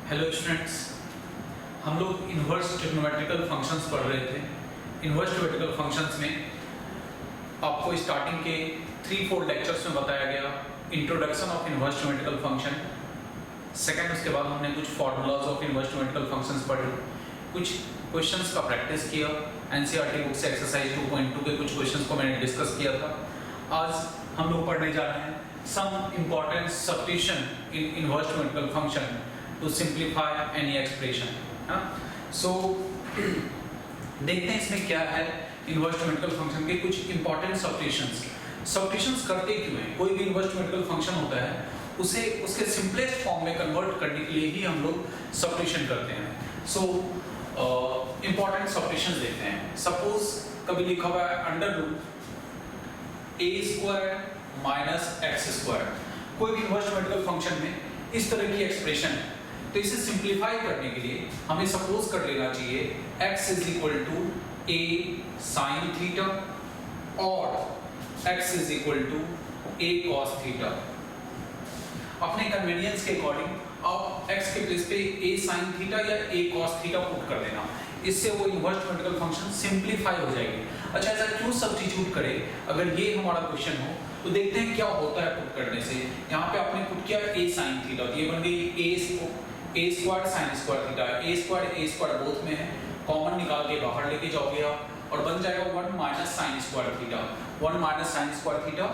Hello students, हम लोग inverse trigonometrical functions पढ़ रहे थे। इन्वर्स ट्रिग्नोमेट्रिकल फंक्शंस में आपको स्टार्टिंग के 3-4 लेक्चर्स में बताया गया introduction of inverse trigonometrical function. Second, उसके बाद हमने कुछ formulas of inverse trigonometrical functions पढ़े, कुछ क्वेश्चंस का प्रैक्टिस किया। एनसीईआरटी बुक से एक्सरसाइज 2.2 के कुछ क्वेश्चंस को मैंने डिस्कस किया था। आज हम लोग पढ़ने जा रहे हैं some important substitution in inverse trigonometrical function to simplify any expression। So देखते हैं इसमें क्या है इन्वर्स ट्रिग्नोमेट्रिकल फंक्शन के कुछ इंपॉर्टेंट सब्स्टिट्यूशंस। सब्स्टिट्यूशंस करते क्यों हैं? कोई भी इन्वर्स ट्रिग्नोमेट्रिकल फंक्शन होता है उसे उसके सिंपलेस्ट फॉर्म में कन्वर्ट करने के लिए ही हम लोग सब्स्टिट्यूशन करते हैं। सो इंपॉर्टेंट सब्स्टिट्यूशंस देखते हैं। सपोज कभी लिखा हुआ है under root a² minus x²। कोई भी इन्वर्स ट्रिग्नोमेट्रिकल फंक्शन में इस तरह की एक्सप्रेशन है, तो इसे सिंप्लीफाई करने के लिए हमें सपोज कर लेना चाहिए x is equal to a sin theta और x is equal to a cos theta. अपने कन्वीनियंस के अकॉर्डिंग आप x के प्लेस पे a sin थीटा या a cos थीटा पुट कर देना, इससे वो इन्वर्स ट्रिग्नोमेट्रिकल फंक्शन सिंप्लीफाई हो जाएगी। अच्छा, ऐसा क्यों सब्स्टिट्यूट करें? अगर ये हमारा क्वेश्चन हो तो देखते हैं क्या होता है पुट करने से। यहाँ पे आपने पुट किया a sin थीटा, तो ये बन गई a square sin square theta. a square both में है, कॉमन निकाल के बाहर लेके जाओगे आप और बन जाएगा 1 minus sin square theta. 1 minus sin square theta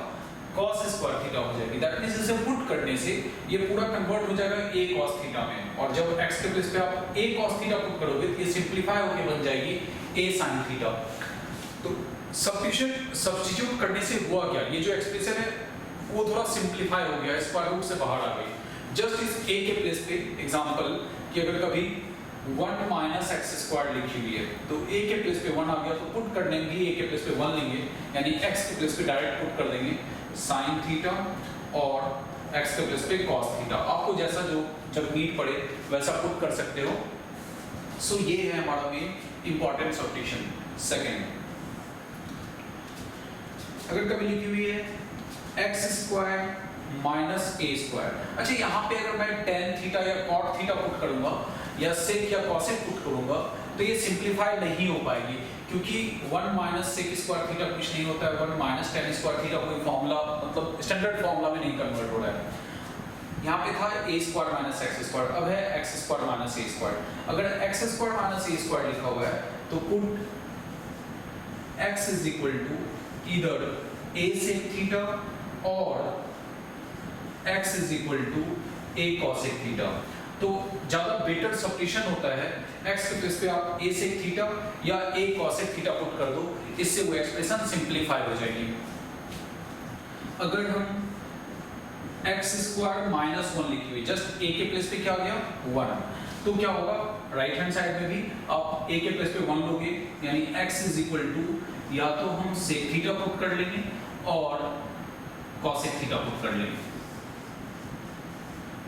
cos square theta हो जाएगी। दैट मींस इसे पुट करने से ये पूरा कन्वर्ट हो जाएगा a cos थीटा में, और जब x के प्लेस पे आप a cos थीटा पुट करोगे तो ये सिंप्लीफाई होके बन जाएगी a sin थीटा। तो सब्स्टिट्यूट करने से हुआ क्या? ये जो एक्सप्रेशन है वो थोड़ा सिंप्लीफाई हो गया, स्क्वायर रूट से बाहर आ गई। जस्ट इस a के प्लेस पे एग्जांपल कि अगर कभी 1 माइनस x² लिखी हुई है तो a के प्लेस पे 1 आ गया, तो पुट करने के लिए a के प्लेस पे 1 लेंगे, यानी x के प्लेस पे डायरेक्ट पुट कर देंगे sin थीटा और x के प्लेस पे cos थीटा। आपको जैसा जो जब नीड पड़े वैसा पुट कर सकते हो। सो ये है हमारा मेन इंपॉर्टेंट सब्स्टिट्यूशन। सेकंड, अगर कभी लिखी हुई है x² माइनस a²। अच्छा, यहाँ पे अगर मैं tan थीटा या cot थीटा पुट करूंगा या sec या cosec पुट करूंगा तो ये सिंप्लीफाई नहीं हो पाएगी, क्योंकि 1 माइनस sec² थीटा कुछ नहीं होता है, 1 माइनस tan² थीटा कोई फॉर्मूला मतलब स्टैंडर्ड फॉर्मूला में नहीं कन्वर्ट हो रहा है। यहाँ पे था a² माइनस x², अब है x² माइनस a²। अगर x² माइनस a² लिखा हुआ है तो put x is equal to इधर a sec थीटा और x is equal to a cosec theta. तो ज्यादा बेटर सब्स्टिट्यूशन होता है x के प्लेस पे आप a sec थीटा या a cosec थीटा पुट कर दो, इससे वो एक्सप्रेशन सिंप्लीफाई हो जाएगी। अगर हम x² माइनस 1 लिखी हुई, जस्ट a के प्लेस पे क्या आ गया 1, तो क्या होगा राइट हैंड साइड में भी आप a के प्लेस पे 1 लोगे, यानी x इज इक्वल टू या तो हम sec थीटा पुट कर लेंगे और cosec थीटा पुट कर लेंगे,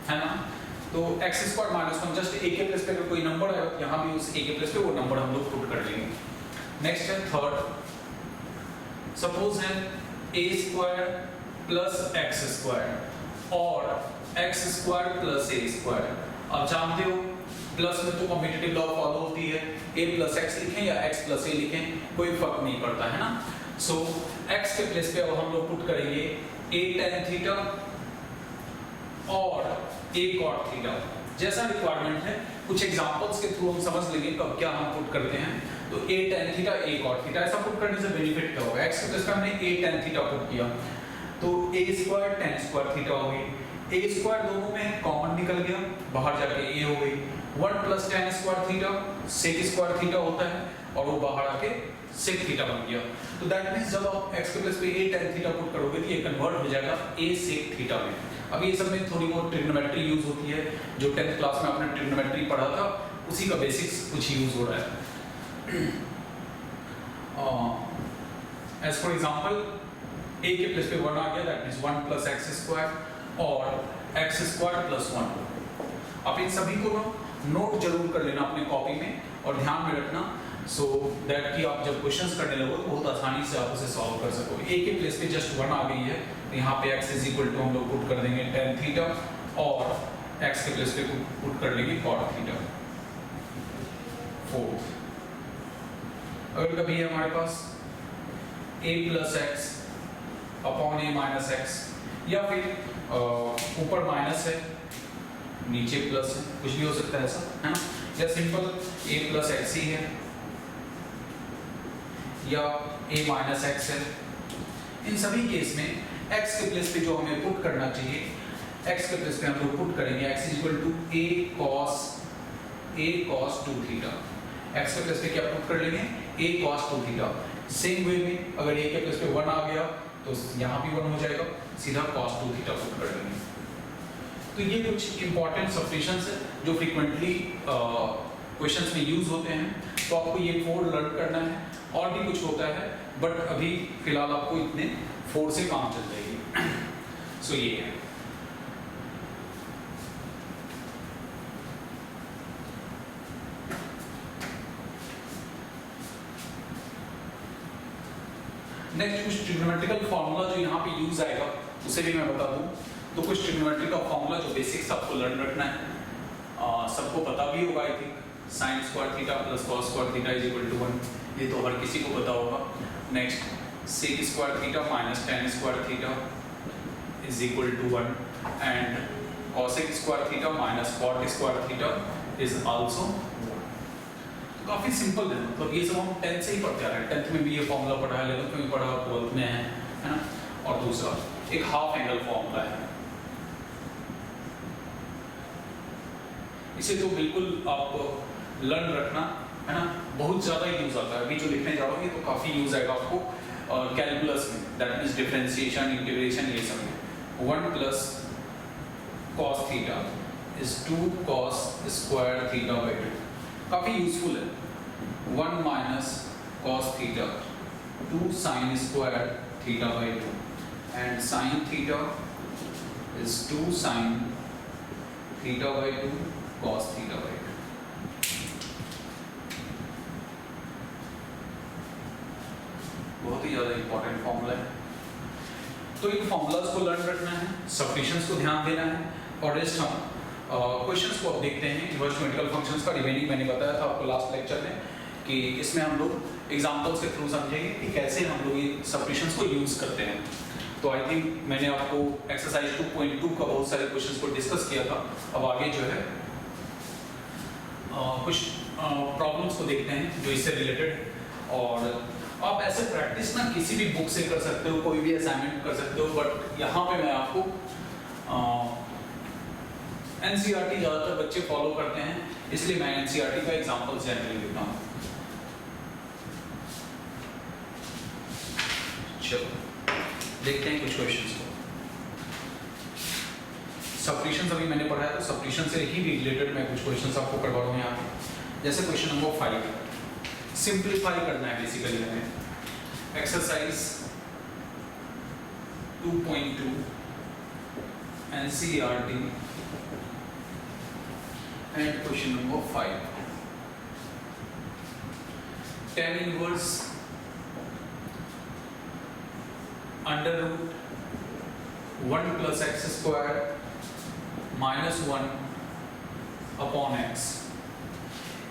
है ना। तो x² माइनस 1 जस्ट a के प्लेस पे अगर कोई नंबर है यहाँ भी उस a के प्लेस पे वो नंबर हम लोग पुट कर लेंगे। नेक्स्ट है थर्ड, सपोज है a² प्लस x² और x² प्लस a²। अब जानते हो प्लस में तो कम्यूटेटिव लॉ फॉलो होती है, a प्लस x लिखें या x प्लस a लिखें कोई फर्क नहीं पड़ता, है ना। सो x के प्लेस पे अब हम लोग पुट करेंगे a tan थीटा और a cot थीटा, जैसा रिक्वायरमेंट है। कुछ एग्जांपल्स के थ्रू हम समझ लेंगे कब क्या हम पुट करते हैं। तो a tan theta a cot theta, ऐसा पुट करने से बेनिफिट क्या होगा? x के प्लेस पे हमने a tan थीटा पुट किया तो a² tan² थीटा हो गई, a² दोनों में कॉमन निकल गया, बाहर जाके a हो गई। 1 plus tan² theta sec² theta होता है और वो बाहर आके sec थीटा बन गया। तो दैट मींस जब आप x के प्लेस पे a tan थीटा पुट करोगे तो ये कन्वर्ट हो जाएगा a sec थीटा में। अब ये सब में थोड़ी बहुत ट्रिग्नोमेट्री यूज होती है, जो 10th क्लास में आपने ट्रिग्नोमेट्री पढ़ा था उसी का बेसिक्स कुछ यूज हो रहा है। एज फॉर एग्जांपल a के प्लेस पे 1 आ गया, दैट मींस 1 प्लस x² और x² प्लस 1। आप इन सभी को नोट जरूर कर लेना अपने कॉपी में और ध्यान में रखना, सो दैट कि आप जब क्वेश्चंस करने लगो तो बहुत आसानी से आप उसे सॉल्व कर सको। a के प्लेस पे जस्ट 1 आ गई है, तो यहाँ पे x इज इक्वल टू हम लोग पुट कर देंगे tan थीटा और एक्स के प्लेस पे पुट कर लेंगे कॉट थीटा। फोर्थ, अगर कभी है हमारे पास a plus x upon a minus x, या फिर ऊपर माइनस है नीचे प्लस है, कुछ भी हो सकता है ऐसा, है ना, या सिंपल a प्लस एक्स ही है या a माइनस एक्स है। इन सभी केस में x के प्लेस पे जो हमें पुट करना चाहिए, x के प्लेस पे हम लोग पुट करेंगे x is equal to a cos 2 theta. x के प्लेस पे क्या पुट कर लेंगे, a cos 2 theta. Same way में अगर a के प्लेस पे 1 आ गया तो यहाँ भी 1 हो जाएगा, सीधा cos 2 थीटा पुट कर लेंगे। तो ये कुछ इंपॉर्टेंट सब्स्टिट्यूशंस है जो फ्रीक्वेंटली क्वेश्चंस में यूज होते हैं, तो आपको ये 4 लर्न करना है। और भी कुछ होता है बट अभी फिलहाल आपको इतने 4 से काम चल जाएगी। सो ये है। नेक्स्ट कुछ ट्रिग्नोमेट्रिकल फार्मूला जो यहाँ पे यूज आएगा उसे भी मैं बता दूं। तो कुछ ट्रिग्नोमेट्रिकल फार्मूला जो बेसिक्स आपको लर्न रखना है, सबको पता भी होगा I think. sin square theta plus cos square theta is equal to 1, ये तो हर किसी को पता होगा। Next sec square theta minus tan square theta is equal to 1 and cosec square theta minus cot square theta is also 1। तो काफी simple है, मतलब ये सब हम 10th से ही पढ़ते आ रहे हैं। 10th में भी ये फार्मूला पढ़ा है, 11th में भी पढ़ा, 12th में है ना। और दूसरा एक हाफ एंगल फार्मूला है, इसे तो बिल्कुल आप लर्न रखना, है ना, बहुत ज्यादा यूज आता है। अभी जो लिखने जा रहा हूँ ये तो काफी यूज आएगा आपको कैलकुलस में, दैट मींस डिफरेंशिएशन, इंटीग्रेशन, ये सब में। 1 plus cos theta is 2 cos square theta by 2, काफी यूजफुल है। 1 minus cos theta 2 sin square theta by 2 and sin theta is 2 sin theta by 2 cos theta by 2। बहुत ही ज्यादा important formula है, तो इन formulas को लर्न रखना है, सब्स्टिट्यूशंस को ध्यान देना है, और रेस्ट हम क्वेश्चंस को अब देखते हैं। इनवर्स न्यूमेरिकल फंक्शंस का रिमेनिंग मैंने बताया था आपको लास्ट लेक्चर में कि इसमें हम लोग एग्जांपल्स के थ्रू समझेंगे कि कैसे हम लोग ये सब्स्टिट्यूशंस को यूज करते हैं। तो आई थिंक मैंने आपको एक्सरसाइज 2.2 का बहुत सारे क्वेश्चंस को डिस्कस किया था। अब आगे जो है कुछ प्रॉब्लम्स को देखते हैं जो इससे रिलेटेड, और आप ऐसे प्रैक्टिस ना किसी भी बुक से कर सकते हो, कोई भी असाइनमेंट कर सकते हो, बट यहाँ पे मैं आपको एनसीईआरटी ज़्यादातर बच्चे फॉलो करते हैं, इसलिए मैं एनसीईआरटी का एग्जांपल जनरली देता हूँ। चलो देखते हैं कुछ क्वेश्चंस को। सब्स्टिट्यूशंस अभी मैंने पढ़ा है, तो सब्स्टिट्यूशन से ही रिलेटेड मैं कुछ क्वेश्चंस आपको करवा रहा हूँ यहाँ पे। जैसे क्वेश्चन नंबर 5 सिंप्लीफाई करना है बेसिकली हमें। Exercise 2.2 NCERT and question number 5, tan inverse under root 1 plus x square minus 1 upon x,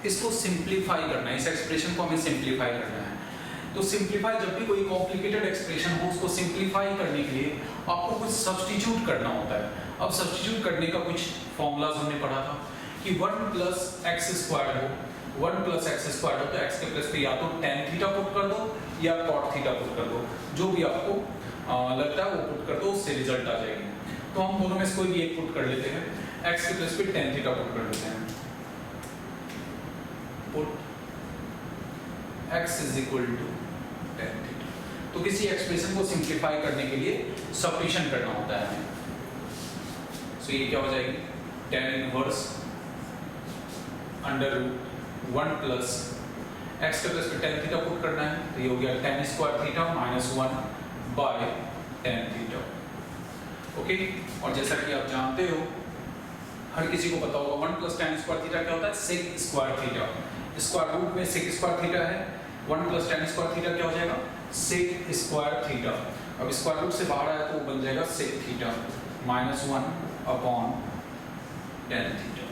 इसको सिंप्लीफाई करना है, इस एक्सप्रेशन को हमें सिंप्लीफाई करना है। तो सिंप्लीफाई, जब भी कोई कॉम्प्लिकेटेड एक्सप्रेशन हो उसको सिंप्लीफाई करने के लिए आपको कुछ सब्स्टिट्यूट करना होता है। अब सब्स्टिट्यूट करने का कुछ फॉर्मूलाज हमने पढ़ा था कि 1 प्लस एक्स स्क्वायर हो, 1 प्लस एक्स स्क्वायर हो तो एक्स के प्लेस पे या तो tan थीटा पुट कर दो या cot थीटा पुट कर दो, जो भी आपको लगता है वो पुट कर दो, उससे रिजल्ट आ जाएगी। तो हम दोनों में से कोई भी एक पुट कर लेते हैं, एक्स के प्लेस पे tan थीटा पुट कर लेते हैं। Put x is equal to tan theta. तो किसी एक्सप्रेशन को सिंप्लीफाई करने के लिए सब्स्टिट्यूशन करना होता है हमें। सो ये क्या हो जाएगी, tan inverse under root 1 plus x के प्लेस पे tan थीटा पुट करना है, तो ये हो गया tan square theta minus 1 by tan theta. Okay, और जैसा कि आप जानते हो, हर किसी को पता होगा 1 प्लस tan स्क्वायर थीटा क्या होता है, sec square theta. Square root में sec स्क्वायर थीटा है, 1 प्लस tan स्क्वायर थीटा क्या हो जाएगा, sec स्क्वायर थीटा। अब स्क्वायर रूट से बाहर आया तो वो बन जाएगा sec theta minus 1 upon tan theta.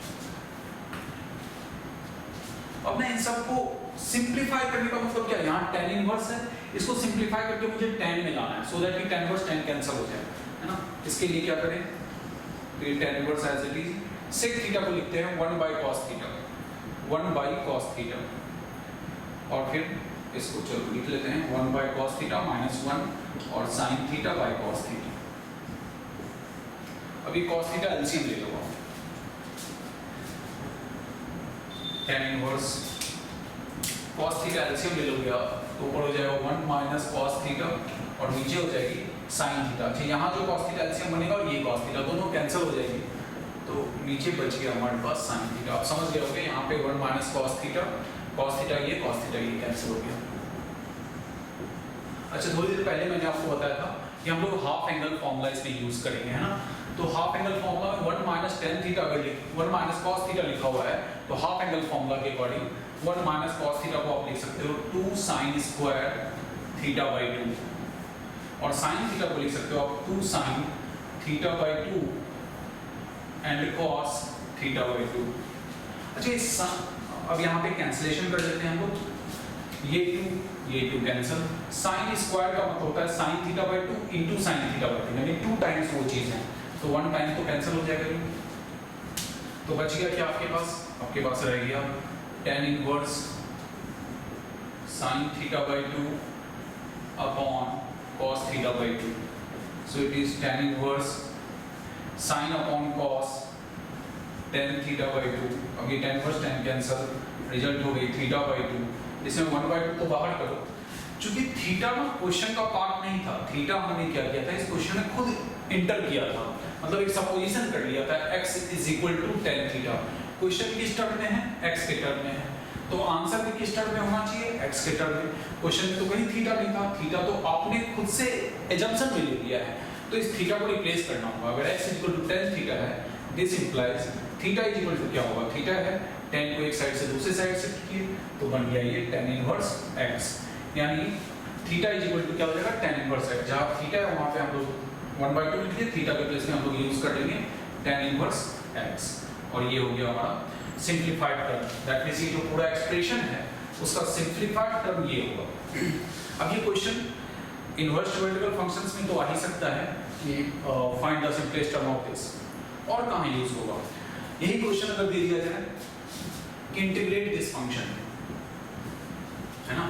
अब ना इन सबको सिंप्लीफाई करने का मतलब क्या है, यहाँ tan इनवर्स है, इसको सिंप्लीफाई करके मुझे tan में लाना है, सो दैट कि tan इनवर्स tan कैंसिल हो जाए, है ना। इसके लिए क्या करें, तो ये tan inverse as it is sec theta को लिखते हैं 1 by cos theta, 1 by cos theta, और फिर इसको चलो लिख लेते हैं 1 by cos थीटा माइनस 1 और sin theta by cos theta. अभी cos थीटा एलसीएम ले लो, tan inverse cos theta LCM ले लोगे आप तो ऊपर हो जाएगा 1 माइनस cos थीटा और नीचे हो जाएगी sin थीटा। अच्छा यहाँ जो cos थीटा एलसीएम बनेगा और ये cos थीटा दोनों कैंसिल हो जाएगी, तो नीचे बच गया हमारे पास sin थीटा। आप समझ गए होंगे यहाँ पे 1 माइनस cos थीटा ये कैंसिल हो गया। अच्छा थोड़ी देर पहले मैंने आपको बताया था कि हम लोग हाफ एंगल फॉर्मूला इसमें यूज करेंगे, है ना। तो हाफ एंगल फॉर्मूला में 1 माइनस tan थीटा अगर 1 माइनस cos थीटा लिखा हुआ है तो हाफ एंगल फॉर्मूला के अकॉर्डिंग 1 माइनस cos थीटा को आप लिख सकते हो 2 sin स्क्वायर थीटा बाई 2 और sin थीटा को लिख सकते हो आप 2 sin theta by 2 and cos theta by 2। अच्छा अब यहाँ पे कैंसिलेशन कर देते हैं हम लोग, ये 2 कैंसिल, sin स्क्वायर का मतलब होता है sin theta by 2 into sin theta by 2 यानी 2 टाइम्स वो चीज है, तो 1 टाइम तो कैंसिल हो जाएगा। तो बच गया क्या आपके पास रह गया tan inverse sin theta by 2 upon cos theta by 2, so it is tan inverse sin upon cos tan theta by 2। अब ये tan inverse tan cancel, result हो गई थीटा बाई 2, इसमें 1 बाई 2 को बाहर करो। चूंकि थीटा ना क्वेश्चन का पार्ट नहीं था, थीटा हमने क्या किया था इस क्वेश्चन में खुद इंटर किया था, मतलब एक सपोजिशन कर लिया था x is equal to tan theta. Question किस टर्म में है, x के टर्म में है, तो आंसर भी किस टर्म में होना चाहिए, x के टर्म में। क्वेश्चन में तो कहीं थीटा नहीं था, थीटा तो आपने खुद से एजम्पशन में ले लिया है, तो इस थीटा को रिप्लेस करना होगा। अगर x equal to tan theta है, this implies theta is equal to क्या होगा, थीटा है tan को एक साइड से दूसरी साइड शिफ्ट किए तो बन गया ये tan इनवर्स x, यानी थीटा इज इक्वल टू क्या हो जाएगा tan इनवर्स x। जहाँ थीटा है वहाँ पे हम लोग 1 by 2 लिख दिए, थीटा के प्लेस में हम लोग यूज कर लेंगे tan इनवर्स x, और ये हो गया हमारा सिंप्लीफाइड टर्म। दैट मींस ये जो पूरा एक्सप्रेशन है उसका सिंप्लीफाइड टर्म ये होगा। अब ये क्वेश्चन इनवर्स ज्योमेट्रिकल फंक्शंस में तो आ ही सकता है कि find the simplest term of this, और कहाँ यूज होगा, यही क्वेश्चन अगर दे दिया जाए कि इंटीग्रेट दिस फंक्शन, है ना,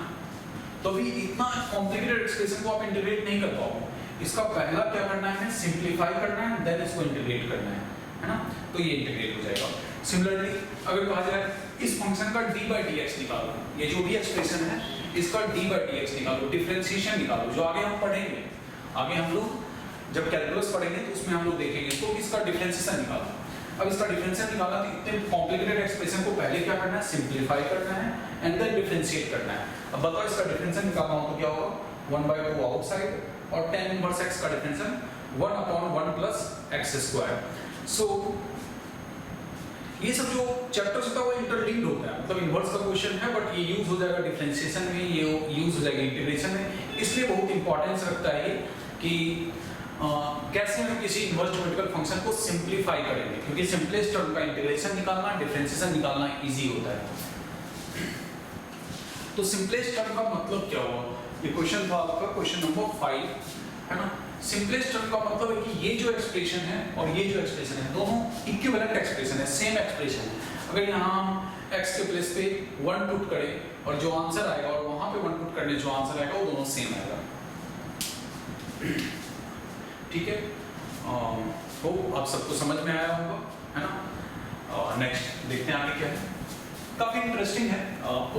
तो अभी इतना कॉम्प्लिकेटेड एक्सप्रेशन को आप इंटीग्रेट नहीं कर पाओगे। इसका पहला क्या करना है, सिंप्लीफाई करना है, देन इसको इंटीग्रेट करना है ना, तो ये इंटीग्रेट हो जाएगा। सिमिलरली अगर कहा जाए इस फंक्शन का d by dx निकालो, ये जो भी एक्सप्रेशन है इसका d by dx निकालो, डिफरेंशिएशन निकालो, जो आगे हम पढ़ेंगे, आगे हम लोग जब कैलकुलस पढ़ेंगे तो उसमें हम लोग देखेंगे, तो इसका डिफरेंशिएशन निकालो। अब इसका डिफरेंशिएशन निकाला तो इतने कॉम्प्लिकेटेड एक्सप्रेशन को पहले क्या करना है, सिंप्लीफाई करना है एंड देन डिफरेंशिएट करना है। अब बताओ इसका डिफरेंशिएशन निकालना हो तो क्या होगा, 1 by 2 आउटसाइड और tan इनवर्स x का differentiation 1 upon 1 plus x square. So ये सब जो चैप्टर्स होता है वो इंटरलिंक्ड होता है, मतलब इनवर्स का क्वेश्चन है बट ये यूज हो जाएगा डिफरेंशिएशन में, ये यूज हो जाएगा इंटीग्रेशन में, इसलिए बहुत इंपॉर्टेंस रखता है कि कैसे हम किसी इनवर्स ज्योमेट्रिकल फंक्शन को सिंप्लीफाई करेंगे, क्योंकि सिंपलेस्ट टर्म का इंटीग्रेशन निकालना, डिफरेंशिएशन निकालना इजी होता है। तो सिंपलेस्ट टर्म का मतलब क्या हुआ, ये क्वेश्चन था आपका क्वेश्चन नंबर 5, है ना। सिंपलेस्ट टर्म का मतलब है कि ये जो एक्सप्रेशन है और ये जो एक्सप्रेशन है दोनों इक्विवेलेंट एक्सप्रेशन है, सेम एक्सप्रेशन है। अगर यहाँ हम x के प्लेस पे 1 पुट करें और जो आंसर आएगा और वहाँ पे 1 पुट करने जो आंसर आएगा वो दोनों सेम आएगा, ठीक है। तो आप सबको समझ में आया होगा, है ना। नेक्स्ट देखते हैं आगे क्या है, काफी इंटरेस्टिंग है, आप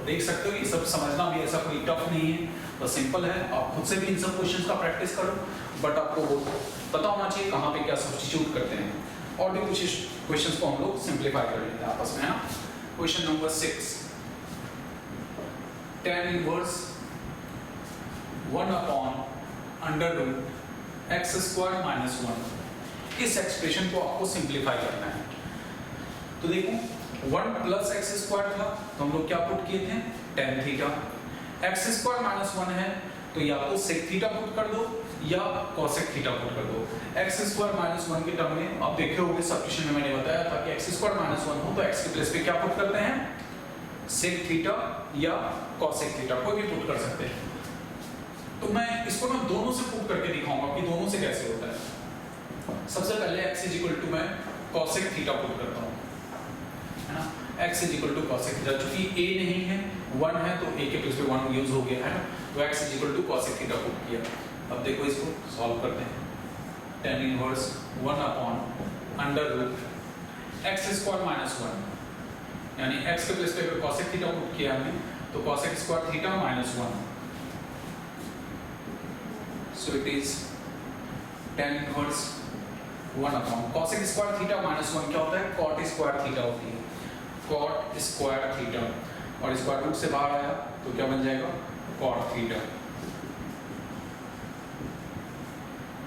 देख सकते हो, ये सब समझना भी ऐसा कोई टफ नहीं है, बस सिंपल है। आप खुद से भी इन सब क्वेश्चंस का प्रैक्टिस करो, बट आपको पता होना चाहिए कहाँ पे क्या सब्स्टिट्यूट करते हैं। और भी कुछ क्वेश्चंस को हम लोग सिंप्लीफाई कर लेते हैं आपस में, है ना। Question number 6, tan inverse 1 upon under root x square minus 1, इस एक्सप्रेशन को आपको सिंप्लीफाई करना है। तो देखो 1 प्लस एक्स स्क्वायर था तो हम लोग क्या पुट किए थे, tan theta, x square minus 1 है तो या तो सेक थीटा पुट कर दो या कॉसेक थीटा पुट कर दो। एक्स स्क्वायर माइनस 1 के टर्म में आप देखे होंगे सब्स्टिट्यूशन में मैंने बताया था कि एक्स स्क्वायर माइनस 1 हो तो एक्स के प्लेस पे क्या पुट करते हैं, सेक थीटा या कॉसेक थीटा, कोई भी पुट कर सकते हैं। तो मैं इसको ना दोनों से पुट करके दिखाऊंगा कि दोनों से कैसे होता है। सबसे पहले x इज इक्वल टू मैं कॉसेक थीटा पुट करता हूँ, है ना, x is equal to cosec theta, चूंकि a नहीं है 1 है तो a के प्लेस पे 1 यूज हो गया है ना, तो x is equal to cosec theta put किया। अब देखो इसको सॉल्व करते हैं, tan inverse 1 upon under root x square minus 1, यानी x के प्लेस पे अगर कॉसेक थीटा पुट किया हमने तो cosec square theta minus 1, so it is tan inverse 1 upon cosec square theta minus 1 क्या होता है, cot स्क्वायर थीटा होती है, cot स्क्वायर थीटा, और स्क्वायर रूट से बाहर आया तो क्या बन जाएगा, cot theta.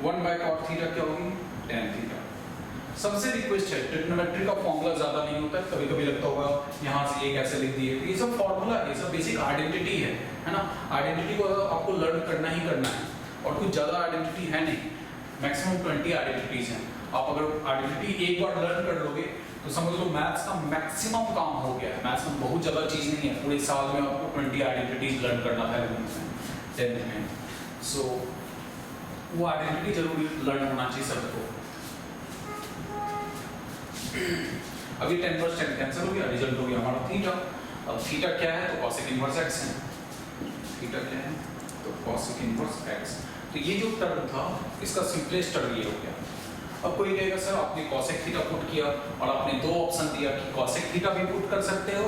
1 by cot theta क्या होगी, tan थीटा। सबसे रिक्वेस्ट है, ट्रिग्नोमेट्री का फॉर्मूला ज्यादा नहीं होता है, कभी कभी लगता होगा यहाँ से ये कैसे लिख दिए, ये सब फॉर्मूला, ये सब बेसिक आइडेंटिटी है ना, आइडेंटिटी को आपको लर्न करना ही करना है, और कुछ ज़्यादा आइडेंटिटी है नहीं, मैक्सिमम 20 आइडेंटिटीज हैं। आप अगर आइडेंटिटी एक बार लर्न कर लोगे तो समझ लो मैथ्स का मैक्सिमम काम हो गया है। मैथ्स में बहुत ज़्यादा चीज़ नहीं है, पूरे साल में आपको 20 आइडेंटिटीज लर्न करना था 10th में, सो वो आइडेंटिटी जरूरी लर्न होना चाहिए सबको। अभी 10 + 10 कैंसिल हो गया, रिजल्ट हो गया हमारा थीटा। अब थीटा क्या है तो कॉसेक इनवर्स एक्स है, थीटा क्या है तो कॉसेक इनवर्स एक्स। तो ये जो टर्म था इसका सिंपलेस्ट टर्म ये हो गया। अब कोई कहेगा सर आपने कॉसेक थीटा पुट किया और आपने दो ऑप्शन दिया कि कॉसेक थीटा भी पुट कर सकते हो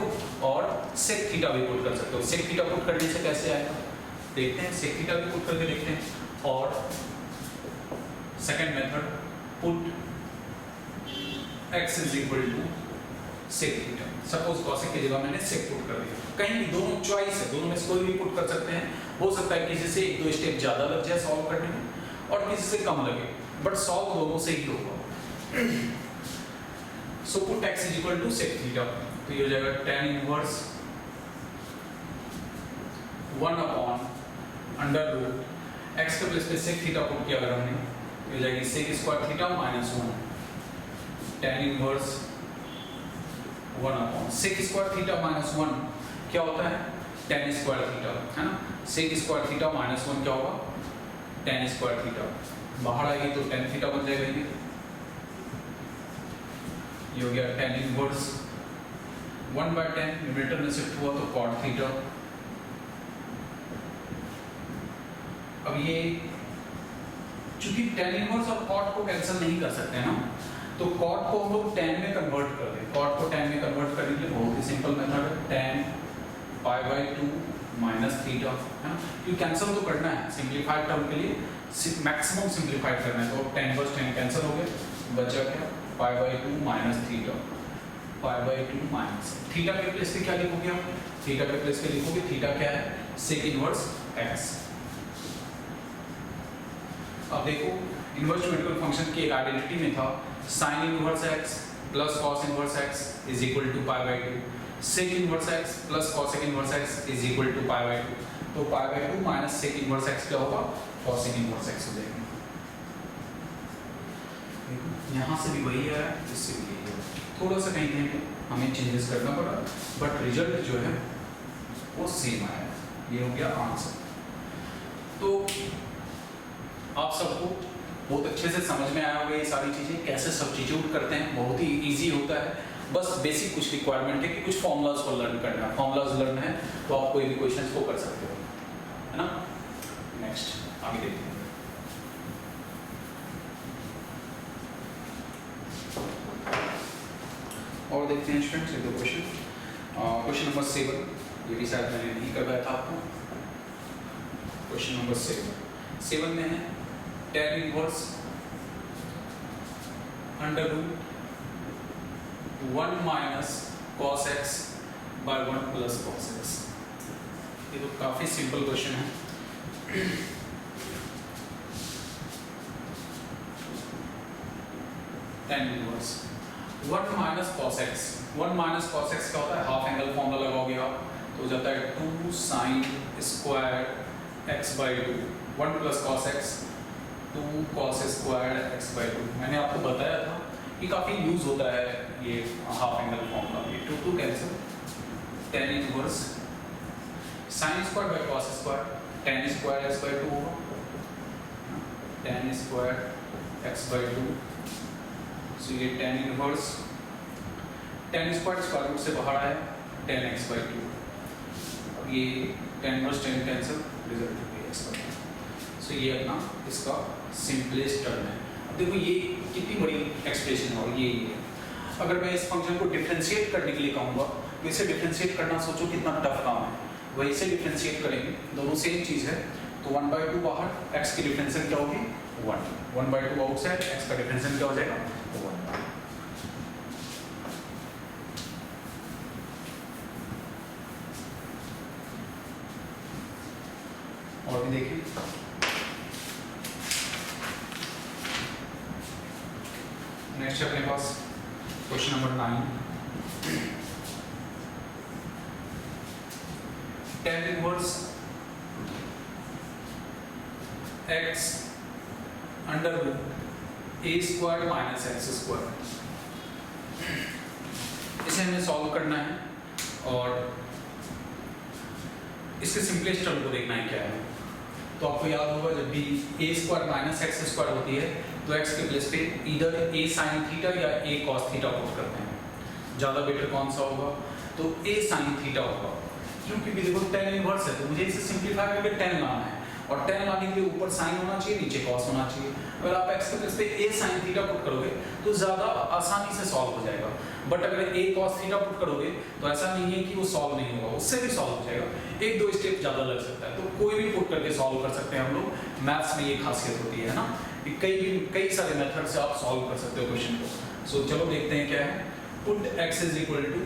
और सेक थीटा भी पुट कर सकते हो। सेक थीटा पुट करने से कैसे आएगा देखते हैं, सेक थीटा भी पुट करके देखते हैं। और second method put x is equal to sec theta. Suppose cosec की जगह मैंने सेक पुट कर दिया, कहीं भी दोनों चॉइस है, दोनों में से कोई भी पुट कर सकते हैं। हो सकता है किसी से एक दो स्टेप ज्यादा लग जाए सॉल्व करने में और किसी से कम लगे, बट सॉल्व दोनों से ही होगा। So put x is equal to sec theta, तो ये हो जाएगा tan inverse 1 upon under root x के प्लेस पे सेक थीटा पुट किया अगर हमने तो हो जाएगी sec square theta minus 1 tan inverse 1 upon sec square theta minus 1 क्या होता है tan स्क्वायर थीटा, है ना। सेक स्क्वायर थीटा माइनस 1 क्या होगा tan स्क्वायर थीटा, बाहर आएगी तो tan थीटा बन जाएगा। ये हो गया tan इनवर्स 1/10 न्यूमरेटर में शिफ्ट हुआ तो cot थीटा। अब ये चूंकि tan इनवर्स और cot को कैंसिल नहीं कर सकते हैं ना, तो cot को हम लोग tan में कन्वर्ट कर दें। cot को tan में कन्वर्ट करने के लिए बहुत ही सिंपल मेथड है, tan π/2 माइनस थीटा, है ना। ये कैंसिल तो करना है, सिंपलीफाइड टर्म के लिए मैक्सिमम सिंपलीफाइड करना है, तो tan + tan कैंसिल हो गया, बचा क्या π/2 माइनस थीटा, π/2 माइनस थीटा के प्लेस पे क्या लिखोगे आप, थीटा के प्लेस पे लिखोगे थीटा क्या है सेक इनवर्स x। अब देखो इनवर्स ज्योमेट्रिकल फंक्शन की एक आइडेंटिटी में था sin inverse x plus cos inverse x is equal to π/2, sec inverse x plus cosec inverse x is equal to π/2, तो π/2 माइनस sec इनवर्स x क्या होगा cosec inverse x हो जाएगा। यहाँ से भी वही है, इससे भी यही है, थोड़ा सा कहीं कहीं हमें चेंजेस करना पड़ा, बट रिजल्ट जो है वो सेम आया। ये हो गया आंसर। तो आप सबको बहुत अच्छे से समझ में आया होगा ये सारी चीज़ें कैसे सब्स्टिट्यूट करते हैं, बहुत ही इजी होता है। बस बेसिक कुछ रिक्वायरमेंट है कि कुछ फॉर्मूलाज को लर्न करना है, फॉर्मूलाज लर्न है तो आप कोई भी क्वेश्चंस को कर सकते हो, है ना। नेक्स्ट आगे देखते हैं। और देखते हैं स्टूडेंट्स एक दो क्वेश्चन। क्वेश्चन नंबर 7, ये भी शायद मैंने नहीं करवाया था आपको। क्वेश्चन नंबर 7 में है tan inverse under root 1 minus cos x by 1 plus cos x। ये तो काफी सिंपल क्वेश्चन है। tan inverse 1 minus cos x, 1 minus cos x क्या होता है, हाफ एंगल फॉर्मूला लगाओगे आप तो हो जाता है 2 sin square x by 2, 1 plus cos x 2 cos square x by 2। मैंने आपको बताया था कि काफ़ी यूज़ होता है ये हाफ एंगल फॉर्मूला। ये 2 cancel, tan inverse sine square by cos square, tan square x by 2 होगा, tan square x by 2। So ये tan inverse, tan square square root से बाहर आया, tan x बाई 2। अब ये tan inverse tan cancel, result हो गया x by 2। So ये अपना इसका सिंपलेस्ट टर्म है। अब देखो ये कितनी बड़ी एक्सप्रेशन है और ये है। अगर मैं इस फंक्शन को डिफरेंशिएट करने के लिए कहूँगा तो इसे डिफरेंशिएट करना सोचो कितना टफ काम है। वही से डिफरेंशिएट करेंगे, दोनों सेम चीज़ है। तो 1/2 बाहर, x की डिफरेंशियल क्या होगी 1, 1/2 आउटसाइड, x का डिफरेंशियल क्या हो जाएगा 1। और भी देखिए, नेक्स्ट है अपने पास question number 9। tan inverse x under root a square minus x square, इसे हमें सॉल्व करना है और इसके सिंपलेस्ट टर्म को देखना है क्या है। तो आपको याद होगा जब भी a square minus x square होती है तो x के प्लेस पे इधर a साइन थीटा या a कॉस थीटा पुट करते हैं। ज़्यादा बेटर कौन सा होगा तो a साइन थीटा होगा, क्योंकि देखो tan इनवर्स है तो मुझे इसे सिंपलीफाई करके tan लाना है और tan लाने के लिए ऊपर साइन होना चाहिए, नीचे कॉस होना चाहिए। अगर आप x के प्लेस पे a साइन थीटा पुट करोगे तो ज़्यादा आसानी से सॉल्व हो जाएगा। बट अगर a कॉस थीटा पुट करोगे तो ऐसा नहीं है कि वो सॉल्व नहीं होगा, उससे भी सॉल्व हो जाएगा, 1-2 स्टेप ज़्यादा लग सकता है। तो कोई भी पुट करके सॉल्व कर सकते हैं हम लोग। मैथ्स में ये खासियत होती है ना, कई सारे मेथड से आप सॉल्व कर सकते हो क्वेश्चन को। सो चलो देखते हैं क्या है। Put x is equal to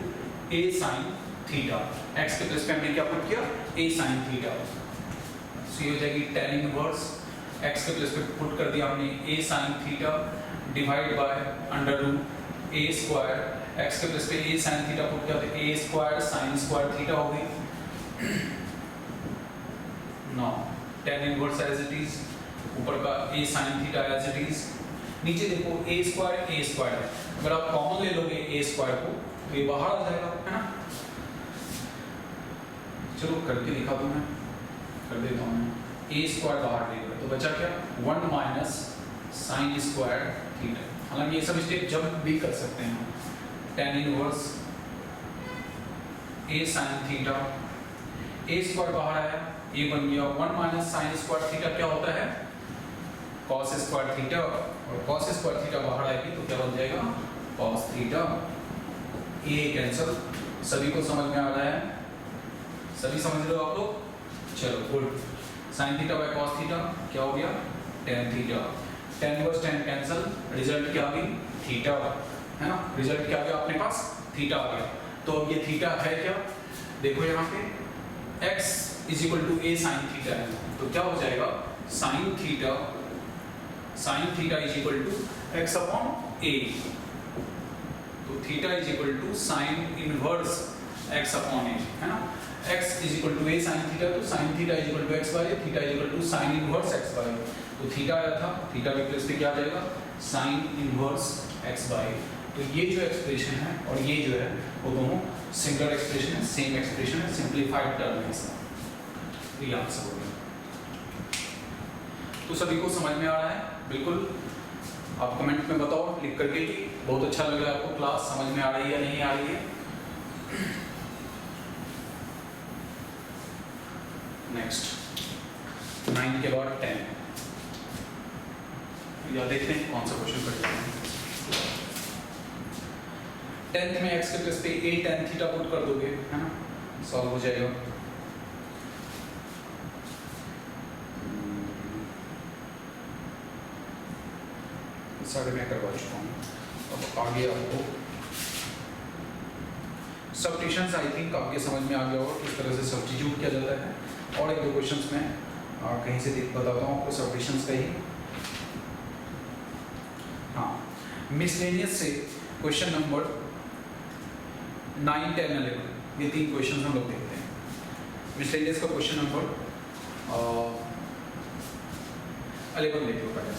a sine theta, x के प्लेस पे हमने क्या पुट किया a साइन थीटा। सो ये हो जाएगी tan इनवर्स, x के प्लेस पे पुट कर दिया हमने a sine theta divide by under root a square, x के प्लेस पे a साइन थीटा पुट किया तो a square sine square theta हो गई। No tan inverse as it is, ऊपर का a sine theta as it is, नीचे देखो a स्क्वायर है, अगर आप कॉमन ले लोगे a स्क्वायर को तो ये बाहर आ जाएगा, है ना। चलो करके दिखा दूं मैं, कर देता हूँ मैं। a स्क्वायर बाहर ले गया तो बचा क्या 1 माइनस साइन स्क्वायर थीटा। हालांकि ये सब स्टेप जब भी कर सकते हैं। tan inverse a sine theta, a square बाहर आया, ये बन गया 1 माइनस साइन स्क्वायर थीटा क्या होता है cos स्क्वायर थीटा, और cos स्क्वायर थीटा बाहर आएगी तो क्या बन जाएगा cos थीटा। ये कैंसिल, सभी को समझ में आ रहा है, सभी समझ रहे हो आप लोग। चलो good, sine theta by cos theta क्या हो गया tan theta, tan inverse tan cancel, result क्या आ गई थीटा, है ना। रिजल्ट क्या आ गया अपने पास थीटा आ गया। तो अब ये थीटा है क्या, देखो यहाँ पे x is equal to a sine theta है तो क्या हो जाएगा sine theta is equal to x upon a। तो theta is equal to sine inverse x upon a, है ना। x is equal to a sine theta, तो sine theta is equal to x by a, theta is equal to sine inverse x by a। तो theta आया था, theta के place पे क्या आ जाएगा sine inverse x by a। तो ये जो एक्सप्रेशन है और ये जो है वो दोनों सिंगल एक्सप्रेशन है, सेम एक्सप्रेशन है, सिंपलीफाइड टर्म है इसका। तो ये आंसर हो गया। तो सभी को समझ में आ रहा है बिल्कुल। आप कमेंट में बताओ लिख करके कि बहुत अच्छा लग रहा है आपको, क्लास समझ में आ रही है या नहीं आ रही है। नेक्स्ट 9 के बाद 10 या देखते हैं कौन सा क्वेश्चन करते हैं। 10th में x के प्लेस पे a tan थीटा पुट कर दोगे, है ना, सॉल्व हो जाएगा। सारे मैं करवा चुका हूँ, अब आगे आपको सब्स्टिट्यूशंस आई थिंक आपके समझ में आ गया होगा किस तरह से सब्स्टिट्यूट किया जाता है। और 1-2 क्वेश्चंस में कहीं से बताता हूँ आपको सब्स्टिट्यूशंस का ही। हाँ, मिसलेनियस से क्वेश्चन नंबर 9, 10, 11 ये 3 क्वेश्चन हम लोग देखते हैं। मिसलेनियस का क्वेश्चन नंबर 11 देख लो पहले,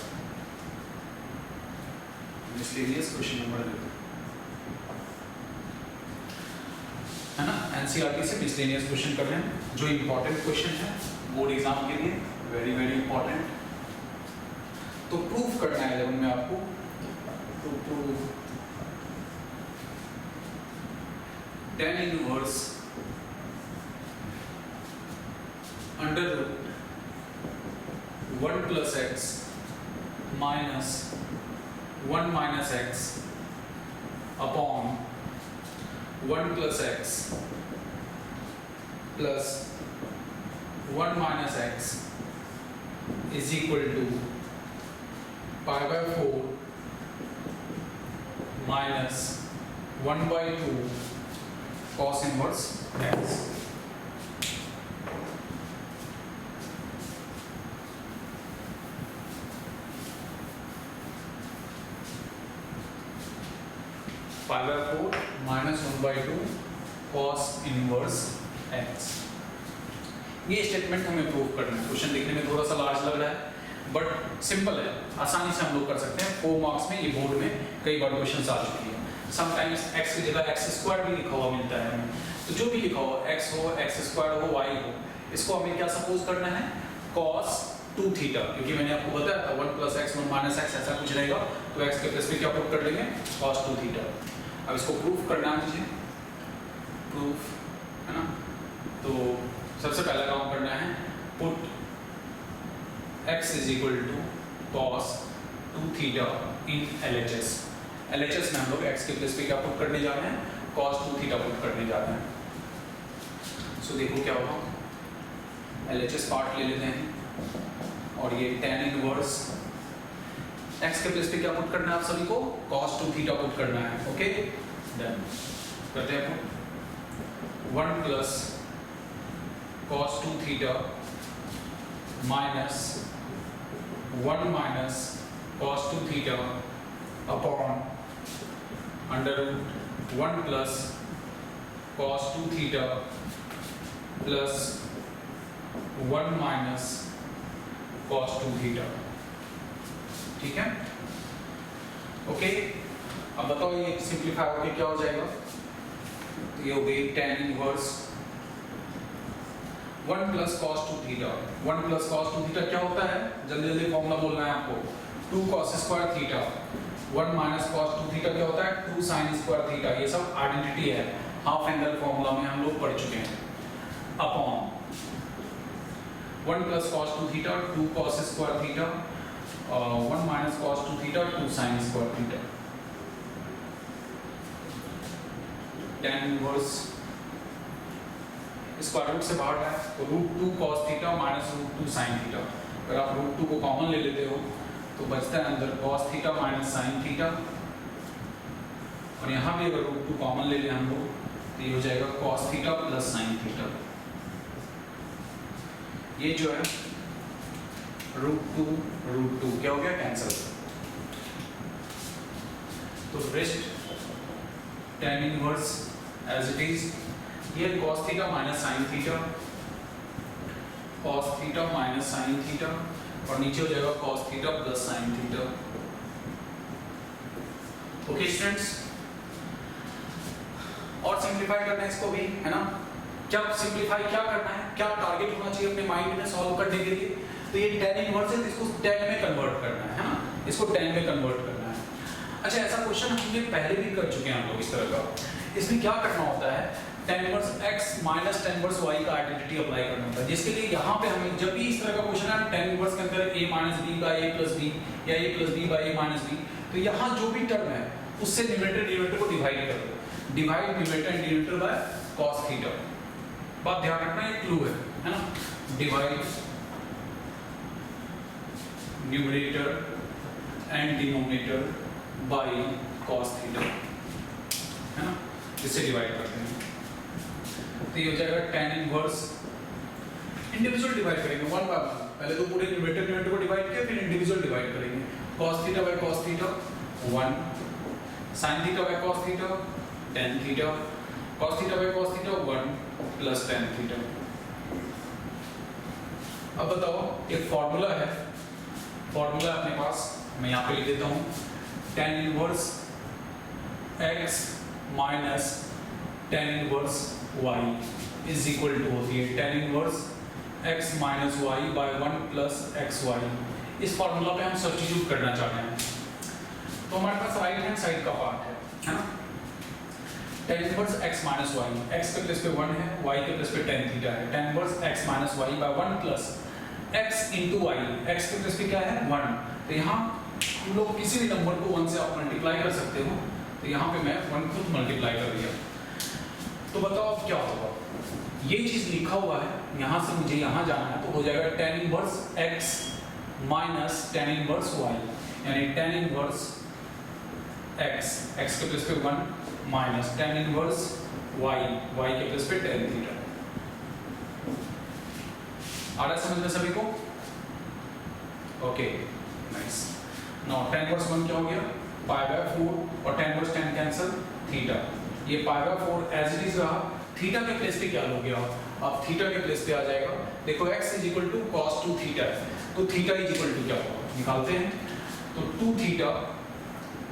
मिसलेनियस क्वेश्चन नंबर 11 है ना। एनसीईआरटी से मिसलेनियस क्वेश्चन कर रहे हैं जो इंपॉर्टेंट क्वेश्चन है बोर्ड एग्जाम के लिए, वेरी वेरी इंपॉर्टेंट। तो प्रूफ करना है 11 में आपको, तो proof tan inverse under root 1 plus x minus 1 minus x upon 1 plus x plus 1 minus x is equal to pi by 4 minus 1 by 2 cos inverse x। Pi by 4 minus 1 by 2 cos inverse x। ये statement हमें prove करना है। Question देखने में थोड़ा सा large लग रहा है बट सिंपल है, आसानी से हम लोग कर सकते हैं। 4 मार्क्स में ये बोर्ड में कई बार क्वेश्चन आ चुकी है। समटाइम्स x की जगह x स्क्वायर भी लिखा हुआ मिलता है हमें, तो जो भी लिखा हो x हो x स्क्वायर हो y हो, इसको हमें क्या सपोज करना है cos 2 थीटा, क्योंकि मैंने आपको बताया था 1 प्लस x 1 माइनस x ऐसा कुछ रहेगा, तो x के प्लेस में क्या पुट कर लेंगे cos 2 थीटा। अब इसको प्रूफ करना है मुझे, प्रूफ है ना। तो सबसे पहला काम करना है put x is equal to cos 2 theta in LHS। LHS में हम लोग x के प्लेस पे क्या पुट करने जा रहे हैं, cos 2 थीटा पुट करने जा रहे हैं। सो देखो क्या होगा, LHS पार्ट ले लेते हैं और ये tan इनवर्स x के प्लेस पे क्या पुट करना है आप सभी को, cos 2 थीटा पुट करना है। ओके डन, करते हैं put 1 plus cos 2 theta minus 1 minus cos 2 theta upon under root 1 plus cos 2 theta plus 1 minus cos 2 theta. ठीक है, ओके। अब बताओ ये सिंप्लीफाई होके क्या हो जाएगा, तो ये हो गई tan inverse 1 plus cos 2 theta. 1 plus cos 2 theta क्या होता है, जल्दी जल्दी फॉर्मूला बोलना है आपको, 2 cos square theta. 1 minus cos 2 theta क्या होता है, 2 sin स्क्वायर थीटा। ये सब आइडेंटिटी है, हाफ एंगल फॉर्मूला में हम लोग पढ़ चुके हैं। Upon 1 plus cos 2 theta 2 cos square theta, 1 minus cos 2 theta 2 sin square theta. tan inverse square root से बाहर है तो root 2 cos theta minus root 2 sin theta. अगर आप रूट 2 को कॉमन ले लेते हो तो बचता है अंदर cos theta minus sin theta, और यहाँ भी अगर रूट 2 कॉमन ले लें हम लोग तो ये हो जाएगा cos theta plus sin theta. ये जो है रूट 2 क्या हो गया, कैंसिल। तो rest tan inverse as it is, ये cos theta minus sin theta, cos theta minus sin theta, और नीचे हो जाएगा cos theta plus sin theta. Okay students, और सिंप्लीफाई करना है इसको भी, है ना। क्या सिंप्लीफाई क्या करना है, क्या टारगेट होना चाहिए अपने माइंड में सॉल्व करने के लिए, तो ये tan इनवर्स है, इसको tan में कन्वर्ट करना है ना, इसको tan में कन्वर्ट करना है। अच्छा, ऐसा क्वेश्चन हमने पहले भी कर चुके हैं हम लोग इस तरह का। इसमें क्या करना होता है, tan inverse x minus tan inverse y का आइडेंटिटी अप्लाई करना होता है, जिसके लिए यहाँ पे हमें जब भी इस तरह का क्वेश्चन है tan इनवर्स के अंदर a minus b by a plus b या a plus b by a minus b, तो यहाँ जो भी टर्म है उससे न्यूमरेटर डिनोमिनेटर को डिवाइड कर दो, divide numerator and denominator by cos theta. बात ध्यान रखना, ये क्लू है ना, divide numerator and denominator by cos theta, है ना, जिससे डिवाइड करते हैं। तो ये हो जाएगा tan इनवर्स, इंडिविजुअल डिवाइड करेंगे वन बाय वन, पहले तो पूरे न्यूमरेटर को डिवाइड किया, फिर इंडिविजुअल डिवाइड करेंगे। cos theta by cos theta 1, sin theta by cos theta tan theta, cos theta by cos theta 1 plus tan theta. अब बताओ, एक फॉर्मूला है, फॉर्मूला अपने पास मैं यहाँ पे लिख देता हूँ, tan inverse x minus tan inverse y is equal to होती है tan inverse x minus y by 1 plus xy। इस फॉर्मूला पे हम सब्स्टिट्यूट करना चाहते हैं, तो हमारे पास राइट हैंड साइड का पार्ट है ना, tan inverse x minus y, x के प्लेस पे 1 है, y के प्लेस पे tan थीटा है, tan inverse x minus y by 1 plus x into y, x के प्लेस पे क्या है 1, तो यहाँ हम लोग किसी भी नंबर को 1 से आप मल्टीप्लाई कर सकते हो, तो यहाँ पे मैं 1 खुद मल्टीप्लाई कर दिया। तो बताओ अब क्या होगा, ये चीज लिखा हुआ है, यहाँ से मुझे यहाँ जाना है, तो हो जाएगा tan inverse x minus tan inverse y, यानी tan इनवर्स x के प्लेस पे 1 माइनस tan इनवर्स y के प्लेस पे tan थीटा। आ रहा है समझ में सभी को? Okay nice. Now tan inverse 1 क्या हो गया, पाई बाय 4 और tan inverse tan cancel theta, ये pi by 4 as it is रहा, थीटा के प्लेस पे क्या हो गया, अब थीटा के प्लेस पे आ जाएगा, देखो x is equal to cos 2 theta है, तो थीटा इज इक्वल टू क्या होगा निकालते हैं, तो 2 थीटा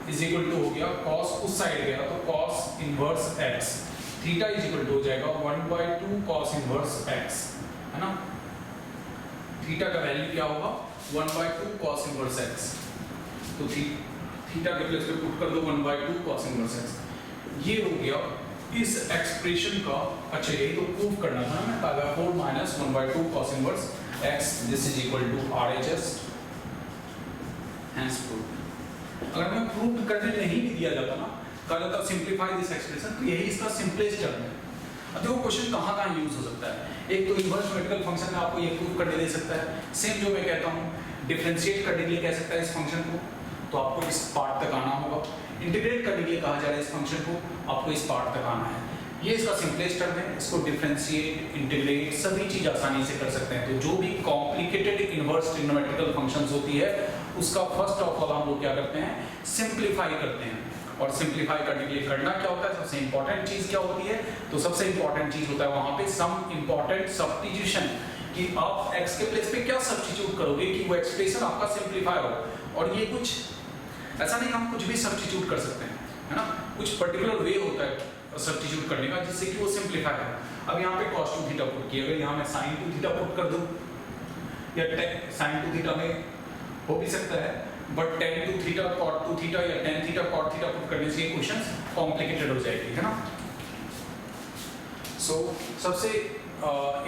इज इक्वल टू हो गया cos उस साइड गया तो cos inverse x, theta is equal to हो जाएगा 1/2 cos इनवर्स x, है ना, थीटा का वैल्यू क्या होगा 1/2 cos इनवर्स x, तो थीटा के प्लेस पे पुट कर दो 1/2 cos इनवर्स x, ये हो गया इस एक्सप्रेशन का। अच्छा यही तो प्रूव करना था ना, pi by 4 minus 1/2 cos inverse x, this is equal to RHS, hence prove. अगर मैं प्रूव करने नहीं भी दिया जाता ना, कहा जाता सिंपलीफाई दिस एक्सप्रेशन, तो यही इसका सिंपलेस्ट टर्म है। अब देखो क्वेश्चन कहाँ यूज हो सकता है, एक तो इनवर्स न्यूमेरिकल फंक्शन में आपको ये प्रूव करने दे सकता है, सेम जो मैं कहता हूँ डिफरेंशिएट करने के लिए कह सकता है इस फंक्शन को, तो आपको इस पार्ट तक आना होगा, इंटीग्रेट करने के लिए कहा जा रहा है इस फंक्शन को, आपको इस पार्ट तक आना है, ये इसका सिंपलेस्ट टर्म है, इसको डिफरेंशिएट इंटीग्रेट सभी चीज आसानी से कर सकते हैं। तो जो भी कॉम्प्लिकेटेड इनवर्स ट्रिग्नोमेट्रिकल फंक्शंस होती है उसका फर्स्ट ऑफ ऑल हम लोग क्या करते हैं, सिंप्लीफाई करते हैं, और सिंप्लीफाई करने के लिए करना क्या होता है, सबसे इंपॉर्टेंट चीज क्या होती है, तो सबसे इंपॉर्टेंट चीज होता है वहां पे सम इंपॉर्टेंट सब्स्टिट्यूशन, कि आप x के प्लेस पे क्या सब्स्टिट्यूट करोगे कि वो एक्सप्रेशन आपका सिंप्लीफाई हो, और ये कुछ ऐसा नहीं हम कुछ भी सब्स्टिट्यूट कर सकते हैं, है ना, कुछ पर्टिकुलर वे होता है सब्स्टिट्यूट करने का जिससे कि वो सिंप्लीफाई हो। अब यहाँ पे cos 2 थीटा पुट किया, अगर यहाँ मैं sin 2 थीटा पुट कर दूं, या sin 2 थीटा में हो भी सकता है, but tan 2 theta cot 2 theta या tan theta cot theta put करने से ये क्वेश्चन कॉम्प्लिकेटेड हो जाएगी, है ना। सो सबसे